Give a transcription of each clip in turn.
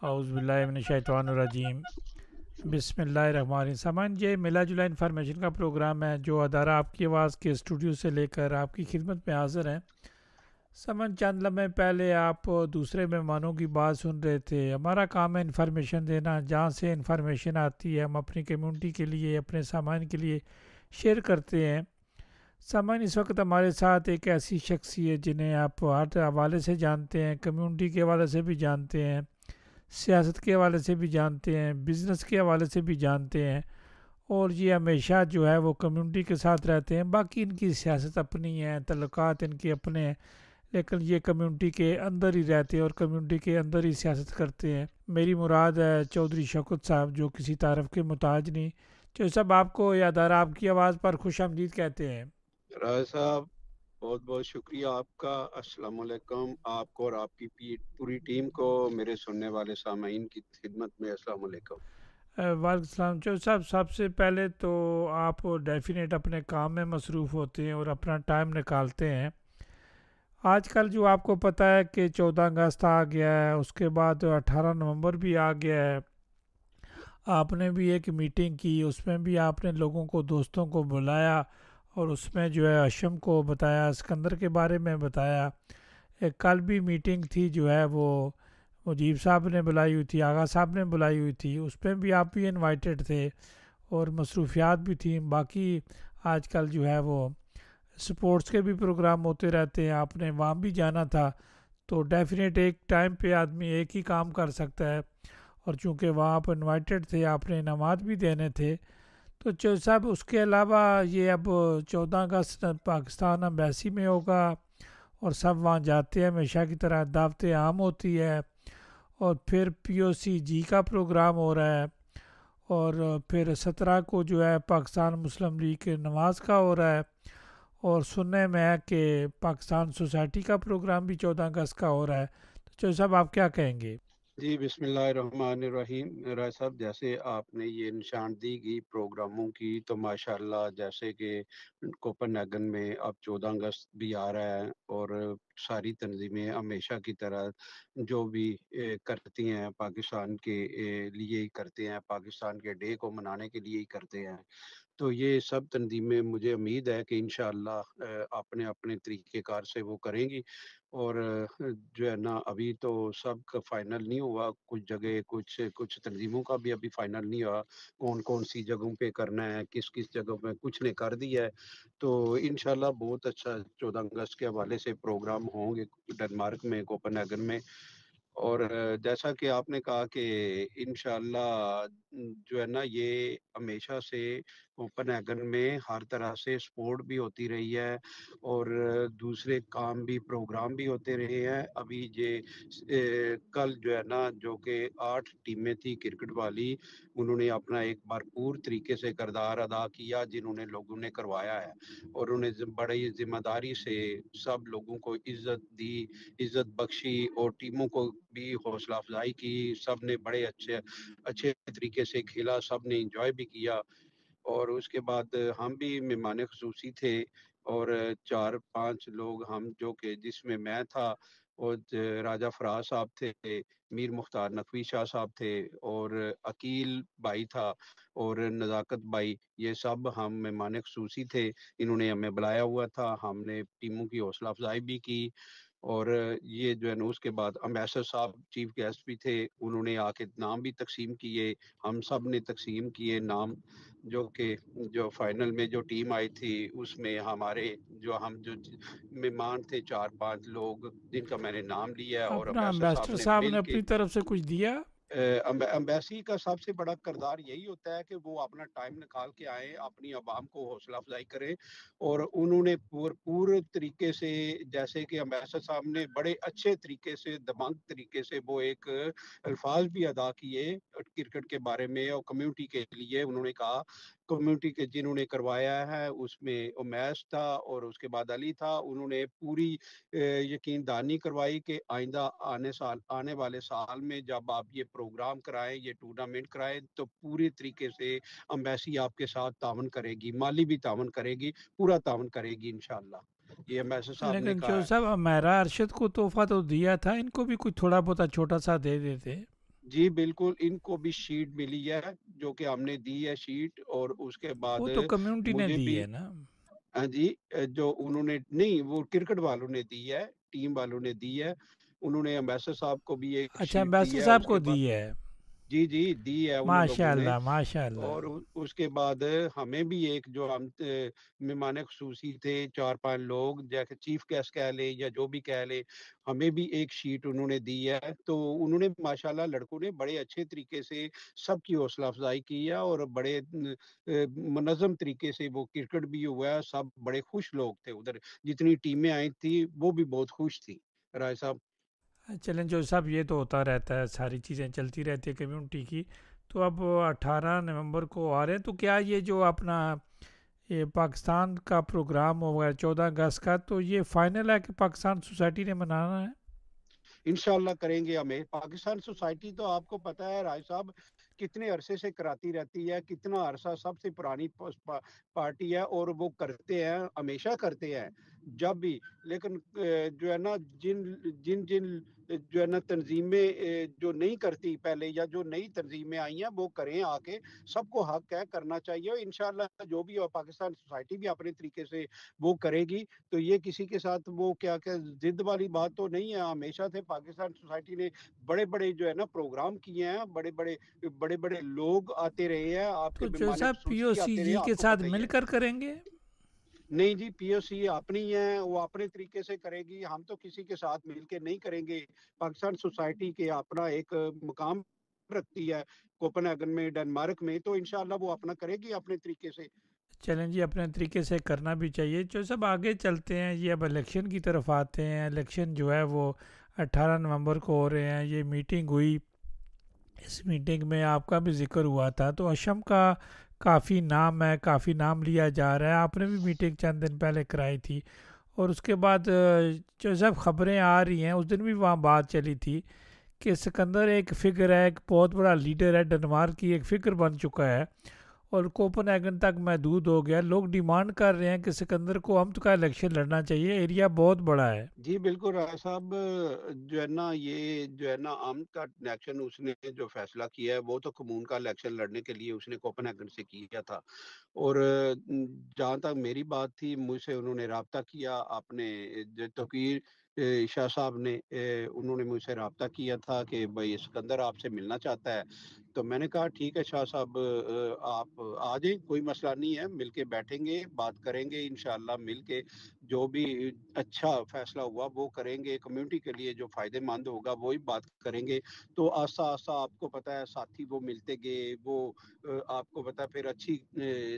اعوذ باللہ من الشیطان الرجیم، بسم اللہ الرحمن الرحیم۔ سامان، یہ ملا جلا انفارمیشن کا پروگرام ہے جو ادارہ آپ کی آواز کے اسٹوڈیو سے لے کر آپ کی خدمت میں حاضر ہیں۔ سامان، چند لمحے پہلے آپ دوسرے مہمانوں کی بات سن رہے تھے۔ ہمارا کام ہے انفارمیشن دینا، جہاں سے انفارمیشن آتی ہے ہم اپنی کمیونٹی کے لیے، اپنے سامان کے لیے شیئر کرتے ہیں۔ سامان، اس وقت ہمارے ساتھ ایک ایسی شخصیت جنہیں آپ ہر حوالے سے جانتے ہیں، کمیونٹی کے حوالے سے بھی جانتے ہیں، سیاست کے حوالے سے بھی جانتے ہیں، بزنس کے حوالے سے بھی جانتے ہیں، اور یہ ہمیشہ جو ہے وہ کمیونٹی کے ساتھ رہتے ہیں۔ باقی ان کی سیاست اپنی ہے، تعلقات ان کے اپنے ہیں، لیکن یہ کمیونٹی کے اندر ہی رہتے ہیں اور کمیونٹی کے اندر ہی سیاست کرتے ہیں۔ میری مراد ہے چودھری شوکت صاحب، جو کسی تعارف کے محتاج نہیں۔ چودھری صاحب، آپ کو یہ ادارہ آپ کی آواز پر خوش آمدید کہتے ہیں۔ راج صاحب، بہت بہت شکریہ آپ کا۔ السلام علیکم آپ کو اور آپ کی پوری ٹیم کو، میرے سننے والے سامعین کی خدمت میں السلام علیکم۔ وعلیکم السلام۔ چودھری صاحب، سب سے پہلے تو آپ ڈیفینیٹ اپنے کام میں مصروف ہوتے ہیں اور اپنا ٹائم نکالتے ہیں۔ آج کل جو آپ کو پتہ ہے کہ 14 اگست آ گیا ہے، اس کے بعد 18 نومبر بھی آ گیا ہے۔ آپ نے بھی ایک میٹنگ کی، اس میں بھی آپ نے لوگوں کو، دوستوں کو بلایا، اور اس میں جو ہے اشم کو بتایا، اسکندر کے بارے میں بتایا۔ ایک کل بھی میٹنگ تھی جو ہے وہ مجیب صاحب نے بلائی ہوئی تھی، آغا صاحب نے بلائی ہوئی تھی، اس میں بھی آپ بھی انوائٹڈ تھے اور مصروفیات بھی تھیں۔ باقی آج کل جو ہے وہ سپورٹس کے بھی پروگرام ہوتے رہتے ہیں، آپ نے وہاں بھی جانا تھا۔ تو ڈیفینیٹ ایک ٹائم پہ آدمی ایک ہی کام کر سکتا ہے، اور چونکہ وہاں آپ انوائٹڈ تھے، آپ نے انعامات بھی دینے تھے۔ تو چودھری صاحب، اس کے علاوہ یہ اب 14 اگست پاکستان امبیسی میں ہوگا، اور سب وہاں جاتے ہیں، ہمیشہ کی طرح دعوت عام ہوتی ہے، اور پھر پی او سی جی کا پروگرام ہو رہا ہے، اور پھر 17 کو جو ہے پاکستان مسلم لیگ کے نماز کا ہو رہا ہے، اور سننے میں ہے کہ پاکستان سوسائٹی کا پروگرام بھی 14 اگست کا ہو رہا ہے۔ تو چودھری صاحب، آپ کیا کہیں گے؟ جی، بسم اللہ الرحمن الرحیم۔ راج صاحب، جیسے آپ نے یہ نشاندہی پروگراموں کی، تو ماشاءاللہ جیسے کہ کوپن ہیگن میں اب 14 اگست بھی آ رہا ہے، اور ساری تنظیمیں ہمیشہ کی طرح جو بھی کرتی ہیں پاکستان کے لیے ہی کرتے ہیں، پاکستان کے ڈے کو منانے کے لیے ہی کرتے ہیں۔ تو یہ سب تنظیمیں، مجھے امید ہے کہ انشاءاللہ اپنے اپنے طریقہ کار سے وہ کریں گی، اور جو ہے نا، ابھی تو سب کا فائنل نہیں ہوا، کچھ جگہ کچھ تنظیموں کا بھی ابھی فائنل نہیں ہوا، کون کون سی جگہوں پہ کرنا ہے، کس کس جگہ پہ کچھ نے کر دیا ہے۔ تو انشاءاللہ بہت اچھا 14 اگست کے حوالے سے پروگرام ہوں گے ڈنمارک میں، کوپن ہیگن میں۔ اور جیسا کہ آپ نے کہا کہ انشاءاللہ جو ہے نا، یہ ہمیشہ سے کوپن ہیگن میں ہر طرح سے سپورٹ بھی ہوتی رہی ہے، اور دوسرے کام بھی، پروگرام بھی ہوتے رہے ہیں۔ ابھی یہ کل جو ہے نا، جو کہ 8 ٹیمیں تھی کرکٹ والی، انہوں نے اپنا ایک بھرپور طریقے سے کردار ادا کیا، جنہوں نے لوگوں نے کروایا ہے، اور انہیں بڑی ذمہ داری سے سب لوگوں کو عزت دی، عزت بخشی، اور ٹیموں کو بھی حوصلہ افزائی کی۔ سب نے بڑے اچھے طریقے سے کھیلا، سب نے انجوائے بھی کیا۔ اور اس کے بعد ہم بھی مہمان خصوصی تھے، اور 4-5 لوگ ہم، جو کہ جس میں میں تھا، اور راجہ فراز صاحب تھے، میر مختار نقوی شاہ صاحب تھے، اور عقیل بھائی تھا، اور نزاکت بھائی، یہ سب ہم مہمان خصوصی تھے۔ انہوں نے ہمیں بلایا ہوا تھا، ہم نے ٹیموں کی حوصلہ افزائی بھی کی، اور یہ جو ہے نا، اس کے بعد امبیسڈر صاحب چیف گیسٹ بھی تھے، انہوں نے آ کے نام بھی تقسیم کیے، ہم سب نے تقسیم کیے نام، جو کہ جو فائنل میں جو ٹیم آئی تھی، اس میں ہمارے جو مہمان تھے 4-5 لوگ، جن کا میں نے نام لیا ہے، اور اپنا امبیسڈر صاحب امبیسڈر نے صاحب نے مل کے، اپنی طرف سے کچھ دیا؟ امبیسی کا سب سے بڑا کردار یہی ہوتا ہے کہ وہ اپنا ٹائم نکال کے آئیں، اپنی عوام کو حوصلہ افزائی کریں، اور انہوں نے پورے طریقے سے، جیسے کہ امبیسڈر صاحب نے بڑے اچھے طریقے سے، دماغ طریقے سے وہ ایک الفاظ بھی ادا کیے کرکٹ کے بارے میں، اور کمیونٹی کے لیے انہوں نے کہا، کمیونٹی کے جنہوں نے کروایا ہے، اس میں امیش تھا، اور اس کے بعد علی تھا، انہوں نے پوری یقین دہانی کروائی کہ آئندہ آنے والے سال میں جب آپ یہ پروگرام کرائیں، یہ ٹورنامنٹ کرائیں، تو پوری طریقے سے امبیسی آپ کے ساتھ تعاون کرے گی، مالی بھی تعاون کرے گی، پورا تعاون کرے گی انشاءاللہ، یہ امبیسڈر صاحب نے لیکن کہا جو ہے۔ صاحب، میرا ارشد کو تحفہ تو دیا تھا، ان کو بھی کچھ تھوڑا بہت چھوٹا سا دے دیتے۔ جی بالکل، ان کو بھی شیٹ ملی ہے جو کہ ہم نے دی ہے شیٹ، اور اس کے وہ بعد تو کمیونٹی نے مجھے دی بھی ہے نا؟ ہاں جی، جو انہوں نے نہیں، وہ کرکٹ والوں نے دی ہے، ٹیم والوں نے دی ہے، انہوں نے امبیسڈر صاحب کو بھی ایک اچھا، شیٹ دی امبیسڈر ہے، صاحب اس کو کے بعد دی ہے؟ جی جی دی ہے ان ماشاء لوگوں نے، اللہ، ماشاء اللہ۔ اور اس کے بعد ہمیں بھی ایک جو ہم مہمان خصوصی تھے 4-5 لوگ، جیسے چیف گیسٹ کہہ لیں یا جو بھی کہہ لیں، ہمیں بھی ایک شیٹ انہوں نے دی ہے، تو انہوں نے ماشاءاللہ لڑکوں نے بڑے اچھے طریقے سے سب کی حوصلہ افزائی کی ہے، اور بڑے منظم طریقے سے وہ کرکٹ بھی ہوا ہے، سب بڑے خوش لوگ تھے ادھر، جتنی ٹیمیں آئی تھی وہ بھی بہت خوش تھی رائے صاحب۔ چلیں جو صاحب، یہ تو ہوتا رہتا ہے، ساری چیزیں چلتی رہتی ہے کمیونٹی کی۔ تو اب 18 نومبر کو آ رہے ہیں، تو کیا یہ جو اپنا یہ پاکستان کا پروگرام ہوگا 14 اگست کا، تو یہ فائنل ہے کہ پاکستان سوسائٹی نے منانا ہے؟ انشاءاللہ کریں گے ہمیں پاکستان سوسائٹی، تو آپ کو پتہ ہے رائے صاحب کتنے عرصے سے کراتی رہتی ہے، کتنا عرصہ سب سے پرانی پارٹی ہے، اور وہ کرتے ہیں، ہمیشہ کرتے ہیں جب بھی، لیکن جو ہے نا جن جن جن جو ہے نا تنظیمیں جو نہیں کرتی پہلے، یا جو نئی تنظیمیں آئی ہیں وہ کریں آ کے، سب کو حق ہے، کرنا چاہیے، اور انشاءاللہ جو بھی پاکستان سوسائٹی بھی اپنے طریقے سے وہ کرے گی، تو یہ کسی کے ساتھ وہ کیا ضد والی بات تو نہیں ہے، ہمیشہ سے پاکستان سوسائٹی نے بڑے بڑے جو ہے نا پروگرام کیے ہیں، بڑے بڑے لوگ آتے رہے ہیں، آپ تو کے جو مہمان صاحب پی او خصوصی سی آتے رہے، جی آپ کے کو ساتھ پتہ ہی مل ہے۔ کر کریں گے؟ نہیں جی، پی او سی اپنی ہے، وہ اپنے طریقے سے کرے گی، ہم تو کسی کے ساتھ مل کے نہیں کریں گے، پاکستان سوسائٹی کے اپنا ایک مقام رکھتی ہے کوپن ہیگن میں، ڈنمارک میں، تو انشاءاللہ وہ اپنا کرے گی اپنے طریقے سے۔ چلیں جی، اپنے طریقے سے کرنا بھی چاہیے۔ جو سب آگے چلتے ہیں، یہ اب الیکشن کی طرف آتے ہیں۔ الیکشن جو ہے وہ 18 نومبر کو ہو رہے ہیں۔ یہ میٹنگ ہوئی، اس میٹنگ میں آپ کا بھی ذکر ہوا تھا، تو اشم کا کافی نام ہے، کافی نام لیا جا رہا ہے۔ آپ نے بھی میٹنگ چند دن پہلے کرائی تھی، اور اس کے بعد جو سب خبریں آ رہی ہیں، اس دن بھی وہاں بات چلی تھی کہ سکندر ایک فگر ہے، ایک بہت بڑا لیڈر ہے، ڈنمارک کی ایک فگر بن چکا ہے، اور کوپن ایگن تک محدود ہو گیا۔ لوگ ڈیمانڈ کر رہے ہیں کہ سکندر کو امت کا الیکشن لڑنا چاہیے، ایریا بہت بڑا ہے۔ جی بالکل رائے صاحب، جو ہے نا یہ جو ہے نا آمد کا الیکشن اس نے جو فیصلہ کیا ہے، وہ تو کمون کا الیکشن لڑنے کے لیے اس نے کوپن ہیگن سے کیا تھا، اور جہاں تک میری بات تھی، مجھ سے انہوں نے رابطہ کیا، اپنے جو توقیر شاہ صاحب نے، انہوں نے مجھ سے رابطہ کیا تھا کہ بھائی سکندر آپ سے ملنا چاہتا ہے، تو میں نے کہا ٹھیک ہے شاہ صاحب، آپ آ جائیں، کوئی مسئلہ نہیں ہے، مل کے بیٹھیں گے، بات کریں گے، انشاءاللہ مل کے جو بھی اچھا فیصلہ ہوا وہ کریں گے، کمیونٹی کے لیے جو فائدے مند ہوگا وہی بات کریں گے، تو آہستہ آہستہ آپ کو پتہ ہے ساتھی وہ ملتے گئے، وہ آپ کو پتہ پھر اچھی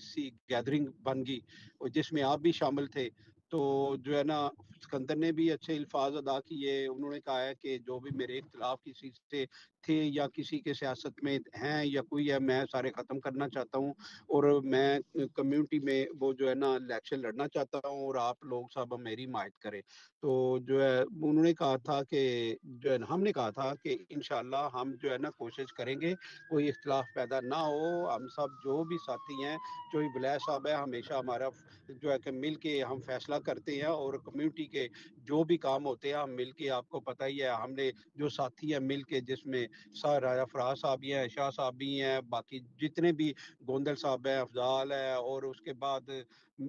سی گیدرنگ بن گئی، اور جس میں آپ بھی شامل تھے، تو جو ہے نا سکندر نے بھی اچھے الفاظ ادا کیے، انہوں نے کہا ہے کہ جو بھی میرے اختلاف کسی سے تھے یا کسی کے سیاست میں ہیں یا کوئی ہے، میں سارے ختم کرنا چاہتا ہوں، اور میں کمیونٹی میں وہ جو ہے نا الیکشن لڑنا چاہتا ہوں، اور آپ لوگ سب میری حمایت کریں، تو جو ہے انہوں نے کہا تھا کہ جو ہے ہم نے کہا تھا کہ انشاءاللہ ہم جو ہے نا کوشش کریں گے کوئی اختلاف پیدا نہ ہو، ہم سب جو بھی ساتھی ہیں، جو بلال صاحب ہے، ہمیشہ ہمارا جو ہے کہ مل کے ہم فیصلہ کرتے ہیں، اور کمیونٹی کے جو بھی کام ہوتے ہیں ہم مل کے، آپ کو پتہ ہی ہے ہم نے جو ساتھی ہیں مل کے، جس میں راجہ فراز صاحب بھی ہیں، شاہ صاحب بھی ہیں، باقی جتنے بھی گوندل صاحب ہیں، افضال ہے، اور اس کے بعد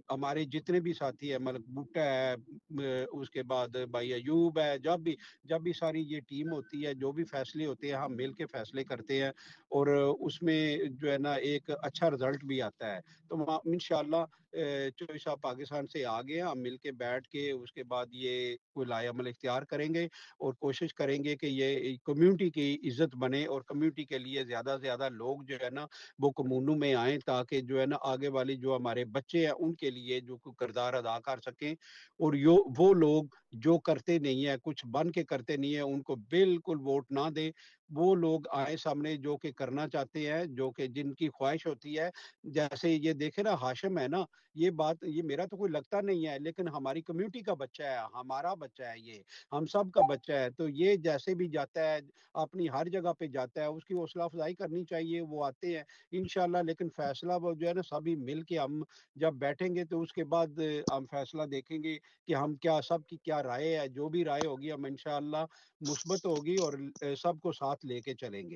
ہمارے جتنے بھی ساتھی ہیں، ملک بھٹا ہے، اس کے بعد بھائی ایوب ہے، جب بھی ساری یہ ٹیم ہوتی ہے، جو بھی فیصلے ہوتے ہیں ہم مل کے فیصلے کرتے ہیں، اور اس میں جو ہے نا ایک اچھا رزلٹ بھی آتا ہے، تو انشاءاللہ چوہدری صاحب پاکستان سے آ گئے، ہم مل کے بیٹھ کے اس کے بعد یہ کوئی لائے عمل اختیار کریں گے، اور کوشش کریں گے کہ یہ کمیونٹی کی عزت بنے، اور کمیونٹی کے لیے زیادہ سے زیادہ لوگ جو ہے نا وہ کمونوں میں آئیں، تاکہ جو ہے نا آگے والی جو ہمارے بچے ہیں ان کے لیے جو کردار ادا کر سکیں، اور وہ لوگ جو کرتے نہیں ہیں، کچھ بن کے کرتے نہیں ہیں، ان کو بالکل ووٹ نہ دیں، وہ لوگ آئے سامنے جو کہ کرنا چاہتے ہیں، جو کہ جن کی خواہش ہوتی ہے، جیسے یہ دیکھے نا ہاشم ہے نا، یہ بات یہ میرا تو کوئی لگتا نہیں ہے، لیکن ہماری کمیونٹی کا بچہ ہے، ہمارا بچہ ہے، یہ ہم سب کا بچہ ہے، تو یہ جیسے بھی جاتا ہے اپنی ہر جگہ پہ جاتا ہے، اس کی حوصلہ افزائی کرنی چاہیے، وہ آتے ہیں انشاءاللہ، لیکن فیصلہ وہ جو ہے نا سبھی مل کے ہم جب بیٹھیں گے تو اس کے بعد ہم فیصلہ دیکھیں گے کہ ہم کیا، سب کی کیا رائے ہے، جو بھی رائے ہوگی ہم انشاءاللہ مثبت ہوگی، اور سب کو ساتھ لے کے چلیں گے۔